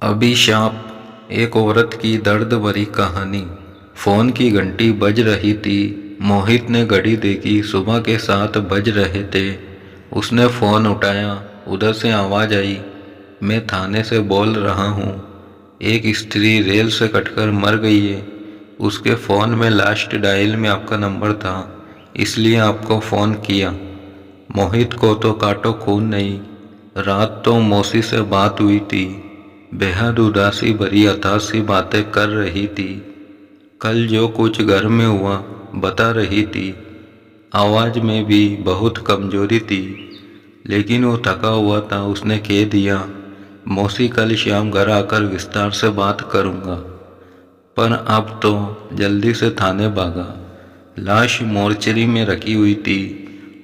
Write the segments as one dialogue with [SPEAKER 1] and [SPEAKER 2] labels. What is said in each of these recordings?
[SPEAKER 1] अभिशाप। एक औरत की दर्द भरी कहानी। फोन की घंटी बज रही थी। मोहित ने घड़ी देखी, सुबह के 7 बज रहे थे। उसने फोन उठाया। उधर से आवाज आई, मैं थाने से बोल रहा हूँ। एक स्त्री रेल से कटकर मर गई है। उसके फ़ोन में लास्ट डायल में आपका नंबर था, इसलिए आपको फ़ोन किया। मोहित को तो काटो खून नहीं। रात तो मौसी से बात हुई थी। बेहद उदासी भरी अथाह सी बातें कर रही थी। कल जो कुछ घर में हुआ बता रही थी। आवाज़ में भी बहुत कमजोरी थी, लेकिन वो थका हुआ था। उसने कह दिया, मौसी कल शाम घर आकर विस्तार से बात करूँगा। पर अब तो जल्दी से थाने भागा। लाश मोर्चरी में रखी हुई थी।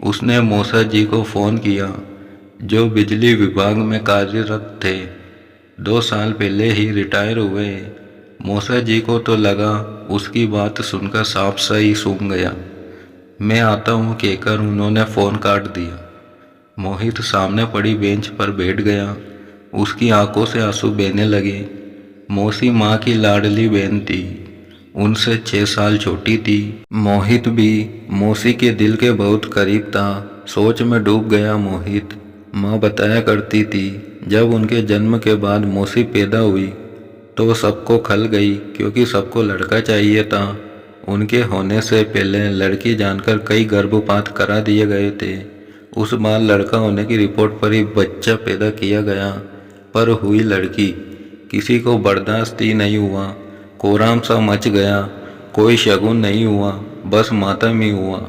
[SPEAKER 1] उसने मौसा जी को फ़ोन किया, जो बिजली विभाग में कार्यरत थे। 2 साल पहले ही रिटायर हुए। मौसा जी को तो लगा उसकी बात सुनकर सांप सा ही सूंघ गया। मैं आता हूँ कहकर उन्होंने फ़ोन काट दिया। मोहित सामने पड़ी बेंच पर बैठ गया। उसकी आंखों से आंसू बहने लगे। मौसी माँ की लाडली बहन थी, उनसे 6 साल छोटी थी। मोहित भी मौसी के दिल के बहुत करीब था। सोच में डूब गया मोहित। माँ बताया करती थी, जब उनके जन्म के बाद मौसी पैदा हुई तो सबको खल गई, क्योंकि सबको लड़का चाहिए था। उनके होने से पहले लड़की जानकर कई गर्भपात करा दिए गए थे। उस बार लड़का होने की रिपोर्ट पर ही बच्चा पैदा किया गया, पर हुई लड़की। किसी को बर्दाश्त ही नहीं हुआ। कोहराम सा मच गया। कोई शगुन नहीं हुआ, बस मातम ही हुआ।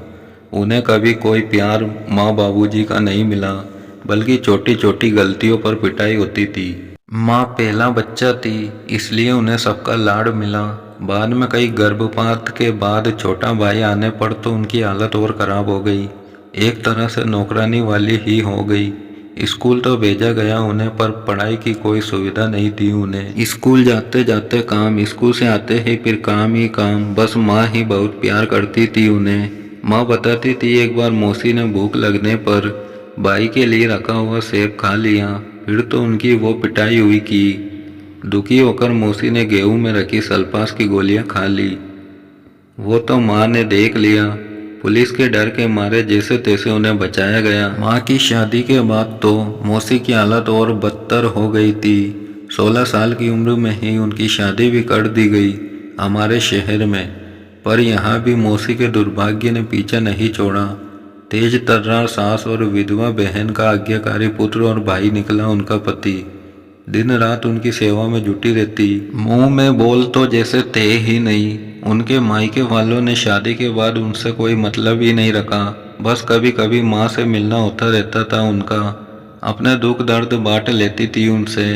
[SPEAKER 1] उन्हें कभी कोई प्यार माँ बाबूजी का नहीं मिला, बल्कि छोटी छोटी गलतियों पर पिटाई होती थी। माँ पहला बच्चा थी, इसलिए उन्हें सबका लाड मिला। बाद में कई गर्भपात के बाद छोटा भाई आने पर तो उनकी हालत और ख़राब हो गई। एक तरह से नौकरानी वाली ही हो गई। स्कूल तो भेजा गया उन्हें, पर पढ़ाई की कोई सुविधा नहीं थी उन्हें। स्कूल जाते जाते काम, स्कूल से आते ही फिर काम ही काम। बस माँ ही बहुत प्यार करती थी उन्हें। माँ बताती थी, एक बार मौसी ने भूख लगने पर भाई के लिए रखा हुआ सेब खा लिया, फिर तो उनकी वो पिटाई हुई कि दुखी होकर मौसी ने गेहूं में रखी सल्फास की गोलियां खा ली। वो तो माँ ने देख लिया। पुलिस के डर के मारे जैसे तैसे उन्हें बचाया गया। माँ की शादी के बाद तो मौसी की हालत और बदतर हो गई थी। 16 साल की उम्र में ही उनकी शादी भी कर दी गई हमारे शहर में। पर यहाँ भी मौसी के दुर्भाग्य ने पीछा नहीं छोड़ा। तेज तर्रार सास और विधवा बहन का आज्ञाकारी पुत्र और भाई निकला उनका पति। दिन रात उनकी सेवा में जुटी रहती। मुंह में बोल तो जैसे थे ही नहीं। उनके मायके वालों ने शादी के बाद उनसे कोई मतलब ही नहीं रखा। बस कभी कभी माँ से मिलना होता रहता था उनका। अपने दुख दर्द बांट लेती थी उनसे।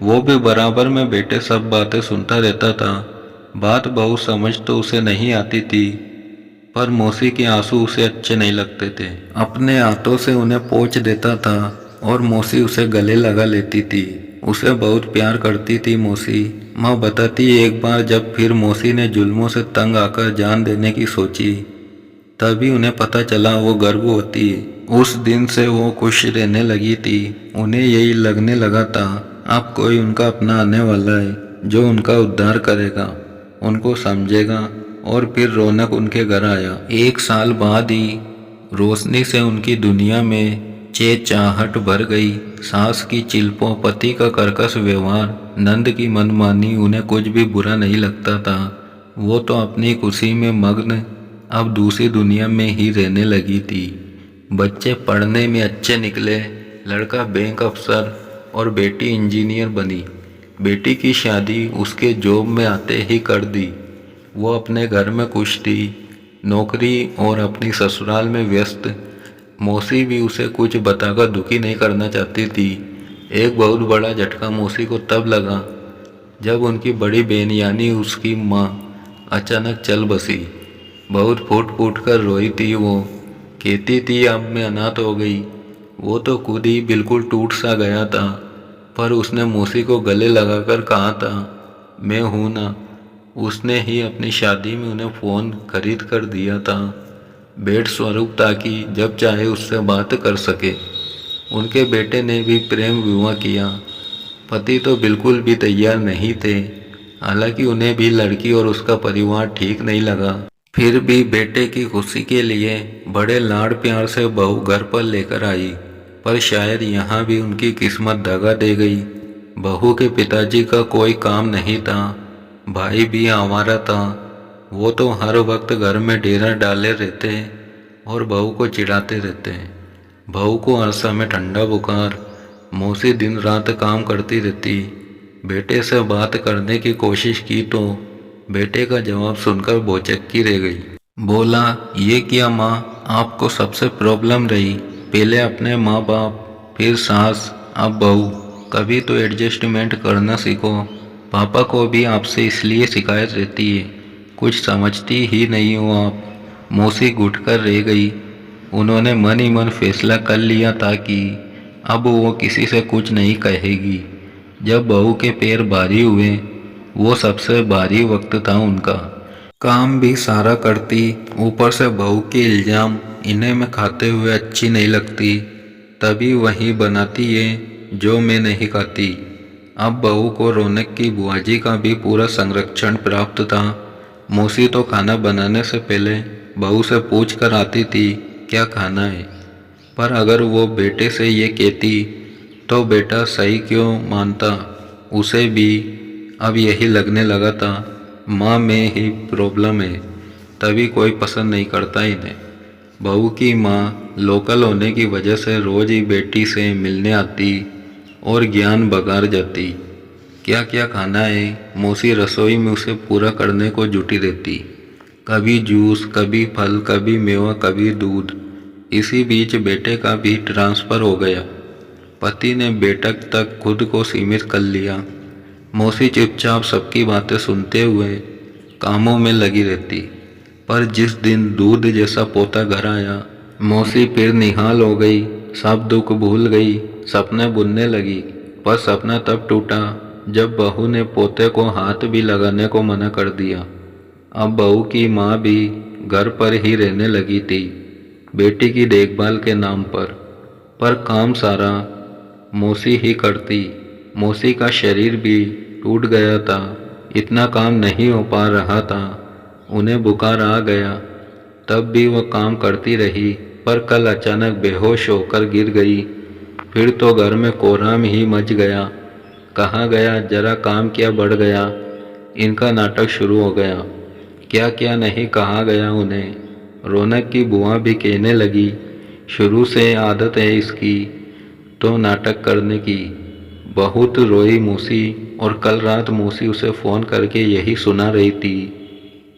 [SPEAKER 1] वो भी बराबर में बैठे सब बातें सुनता रहता था। बात बहुत समझ तो उसे नहीं आती थी, पर मौसी के आंसू उसे अच्छे नहीं लगते थे। अपने हाथों से उन्हें पोंछ देता था और मौसी उसे गले लगा लेती थी। उसे बहुत प्यार करती थी मौसी। माँ बताती, एक बार जब फिर मौसी ने जुल्मों से तंग आकर जान देने की सोची, तभी उन्हें पता चला वो गर्भवती है। उस दिन से वो खुश रहने लगी थी। उन्हें यही लगने लगा था, अब कोई उनका अपना आने वाला है, जो उनका उद्धार करेगा, उनको समझेगा। और फिर रौनक उनके घर आया। 1 साल बाद ही रोशनी से उनकी दुनिया में चहचहाहट भर गई। सास की चिल्पों, पति का कर्कश व्यवहार, नंद की मनमानी, उन्हें कुछ भी बुरा नहीं लगता था। वो तो अपनी खुशी में मग्न अब दूसरी दुनिया में ही रहने लगी थी। बच्चे पढ़ने में अच्छे निकले। लड़का बैंक अफसर और बेटी इंजीनियर बनी। बेटी की शादी उसके जॉब में आते ही कर दी। वो अपने घर में खुश थी, नौकरी और अपनी ससुराल में व्यस्त। मौसी भी उसे कुछ बताकर दुखी नहीं करना चाहती थी। एक बहुत बड़ा झटका मौसी को तब लगा जब उनकी बड़ी बहन यानी उसकी माँ अचानक चल बसी। बहुत फूट फूट कर रोई थी वो। कहती थी, अब मैं अनाथ हो गई। वो तो खुद ही बिल्कुल टूट सा गया था, पर उसने मौसी को गले लगाकर कहा था, मैं हूँ ना। उसने ही अपनी शादी में उन्हें फ़ोन खरीद कर दिया था, भेंट स्वरूप, ताकि जब चाहे उससे बात कर सके। उनके बेटे ने भी प्रेम विवाह किया। पति तो बिल्कुल भी तैयार नहीं थे। हालांकि उन्हें भी लड़की और उसका परिवार ठीक नहीं लगा। फिर भी बेटे की खुशी के लिए बड़े लाड़ प्यार से बहू घर पर लेकर आई। पर शायद यहाँ भी उनकी किस्मत दगा दे गई। बहू के पिताजी का कोई काम नहीं था, भाई भी आवारा था। वो तो हर वक्त घर में डेरा डाले रहते और बहू को चिढ़ाते रहते। बहू को हर समय ठंडा बुखार। मौसी दिन रात काम करती रहती। बेटे से बात करने की कोशिश की तो बेटे का जवाब सुनकर भौचक्की रह गई। बोला, ये क्या माँ, आपको सबसे प्रॉब्लम रही। पहले अपने माँ बाप, फिर सास, अब बहू। कभी तो एडजस्टमेंट करना सीखो। पापा को भी आपसे इसलिए शिकायत रहती है, कुछ समझती ही नहीं हो आप। मौसी घुटकर रह गई। उन्होंने मन ही मन फैसला कर लिया था कि अब वो किसी से कुछ नहीं कहेगी। जब बहू के पैर भारी हुए, वो सबसे भारी वक्त था उनका। काम भी सारा करती, ऊपर से बहू के इल्ज़ाम। इन्हें मैं खाते हुए अच्छी नहीं लगती, तभी वही बनाती है जो मैं नहीं खाती। अब बहू को रौनक की बुआजी का भी पूरा संरक्षण प्राप्त था। मौसी तो खाना बनाने से पहले बहू से पूछ कर आती थी क्या खाना है। पर अगर वो बेटे से ये कहती तो बेटा सही क्यों मानता। उसे भी अब यही लगने लगा था माँ में ही प्रॉब्लम है, तभी कोई पसंद नहीं करता इन्हें। बहू की माँ लोकल होने की वजह से रोज़ ही बेटी से मिलने आती और ज्ञान बघार जाती। क्या क्या खाना है, मौसी रसोई में उसे पूरा करने को जुटी रहती। कभी जूस, कभी फल, कभी मेवा, कभी दूध। इसी बीच बेटे का भी ट्रांसफ़र हो गया। पति ने बेटक तक खुद को सीमित कर लिया। मौसी चुपचाप सबकी बातें सुनते हुए कामों में लगी रहती। पर जिस दिन दूध जैसा पोता घर आया, मौसी फिर निहाल हो गई। सब दुख भूल गई, सपने बुनने लगी। पर सपना तब टूटा जब बहू ने पोते को हाथ भी लगाने को मना कर दिया। अब बहू की माँ भी घर पर ही रहने लगी थी, बेटी की देखभाल के नाम पर काम सारा मौसी ही करती। मौसी का शरीर भी टूट गया था, इतना काम नहीं हो पा रहा था। उन्हें बुखार आ गया, तब भी वह काम करती रही। पर कल अचानक बेहोश होकर गिर गई। फिर तो घर में कोहराम ही मच गया। कहाँ गया, जरा काम क्या बढ़ गया। इनका नाटक शुरू हो गया। क्या क्या नहीं कहा गया उन्हें। रौनक की बुआ भी कहने लगी, शुरू से आदत है इसकी तो नाटक करने की। बहुत रोई मौसी, और कल रात मौसी उसे फ़ोन करके यही सुना रही थी।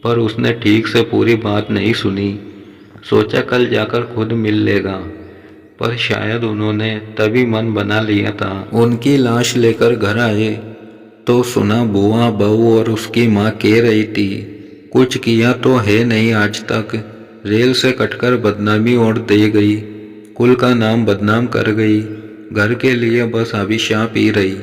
[SPEAKER 1] पर उसने ठीक से पूरी बात नहीं सुनी। सोचा कल जाकर खुद मिल लेगा, पर शायद उन्होंने तभी मन बना लिया था। उनकी लाश लेकर घर आए तो सुना बुआ, बहू और उसकी माँ कह रही थी, कुछ किया तो है नहीं आज तक। रेल से कटकर बदनामी और दे गई, कुल का नाम बदनाम कर गई। घर के लिए बस अभिशाप पी रही।